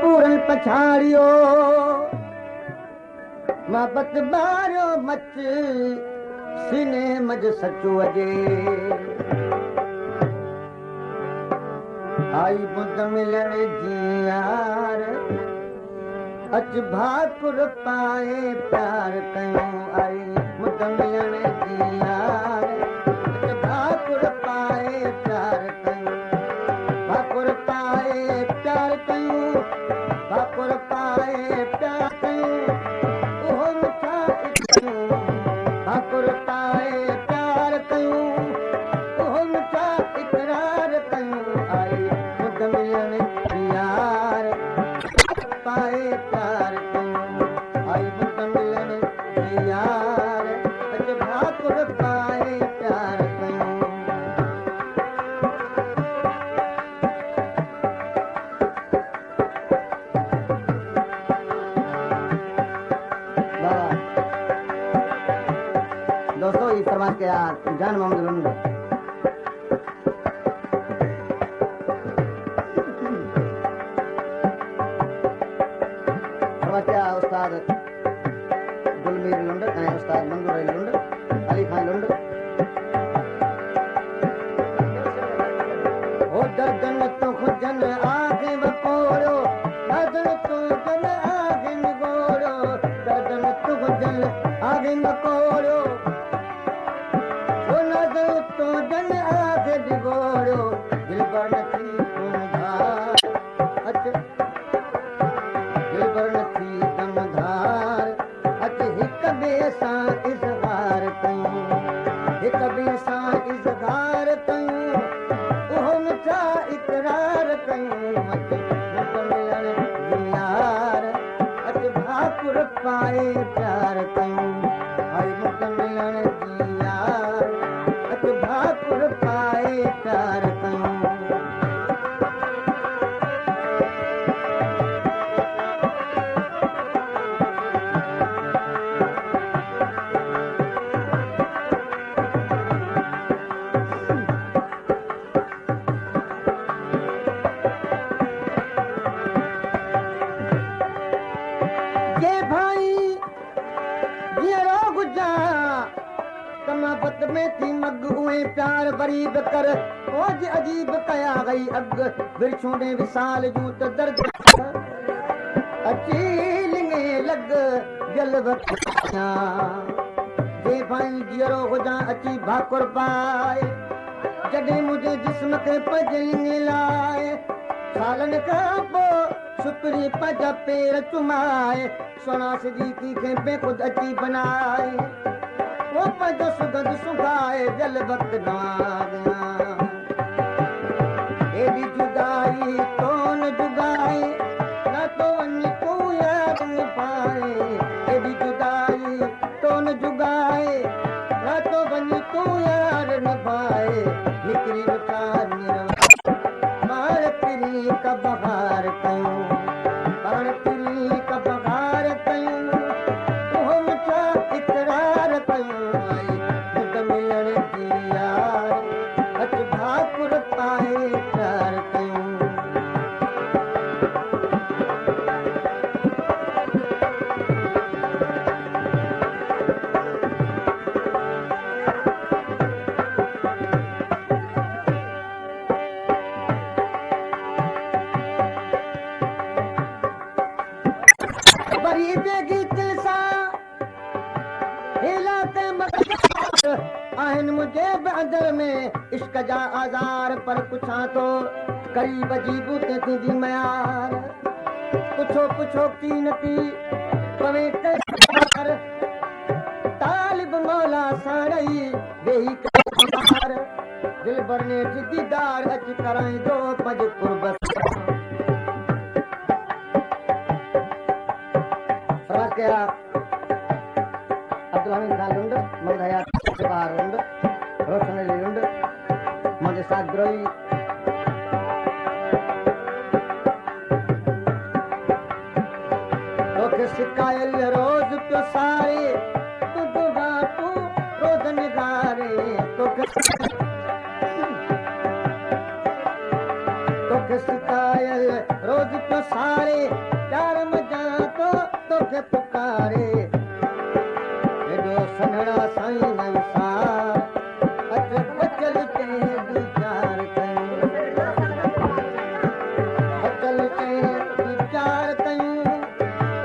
पूरन पछाड़ियो मोहब्बत बारियो मच सीने मज सचो अजे आई बुध मिलण जी यार अच भाकुर पाए प्यार कयूं आई बुध मिलण जी यार अच भाकुर पाए प्यार कयूं भाकुर पाए प्यार कयूं भाकुर पाए प्यार कयूं ओहो मिठा कयूं भाकुर पाए प्यार कयूं ओहो मिठा इकरार कयूं आई बुध मिलण जी यार पाए प्यार कयूं आई बुध मिलण जी यार अच भाकुर पाए प्यार कयूं दोस्तों ये फरमाइश के जान मोहम्मद लुंड फरमाइश के उस्ताद गुलमीर लुंड उस्ताद मंजूर अली लुंड अली खान लुंड ओ दर्दन तो खुजन आगे बपोरो दर्दन तो जन आगे निगोरो दर्दन तो खुजन आगे बपोरो तो जन आगे डिगोरो दिल पर नथी तुम धार अच दिल पर नथी तुम धार अच हिक ॿिए सां इज़हार कयूं हिक ॿिए सां इज़हार कयूं ओहो मिठा इकरार कयूं अच मुख मिलण जी यार अच भाकुर पाए प्यार कयूं आई मुख मिलण जी यार अच भाकुर पाए प्यार कयूं ये भाई ये रोग जा कमापत में थी मग उए प्यार बरीब कर खोज अजीब कया गई अग बिरछूने विसाल जूं त दर्द अची लिंगे लग जल वक्या जे भाई जीरो हुजा अची भाकुर पाए जॾहिं मुझे जिस्म के पज लिंगे लाए सालन का पो सुपरी पज पेर चुमाए सोना सजी की खे बेखुद अची बनाए वो पज सुगंध सुखाए जल वक्त गया एडी जुदाई तो न जुगाए न तो वञ तू याद न पाए एडी जुदाई तो न जुगाए न तो वञ तू यार न पाए निकरी विचार मार तिरी का बहार कयूं पाण तिरी का बहार कयूं ओहो मिठा इकरार कयूं आई बुध मिलण जी यार अच भाकुर पाए प्यार कयूं बरी बेगी दिल सां हिला ते आहिनि मुझे अंदर में इश्क जा आज़ार पर पुछां तो करीब जी बूते थींदी मयार पुछो कीनती पवे कर तालिब मौला सां रही वेही कर दिल भरने जी दीदार अच कराई दो पज कुर्बत फराकिया अब्दुल हमीद खान लुंड मोहम्मद हयात बहार लुंड रोशन अली लुंड मुझे साथ ग्रोही तोखे शिकायल रोज पियो सारे तू दुआ तू रोज निगारे तोखे शिकायल रोज तो सारे प्यार मजा तो तोखे पुकारे एॾो सन्हड़ा साईं नंसार अच बचल के वीचार कयूं बचल के वीचार कयूं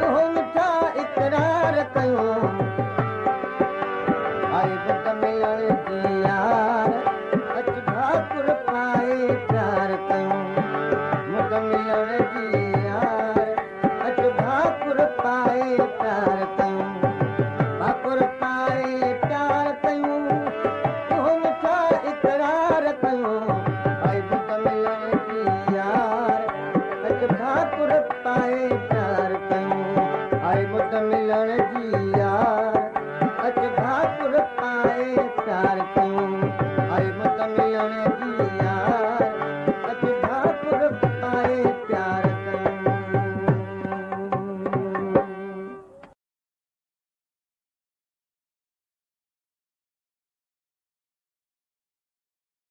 उहो मिठा इक़रार कयूं आई बुध मिलण जी यार अच भाकुर पाए प्यार कयूं बुध मिलण जी यार अच भाकुर पाए प्यार कयूं भाकुर पाए प्यार कयूं उहो मिठा इक़रार कयूं आई बुध मिलण जी यार अच भाकुर पाए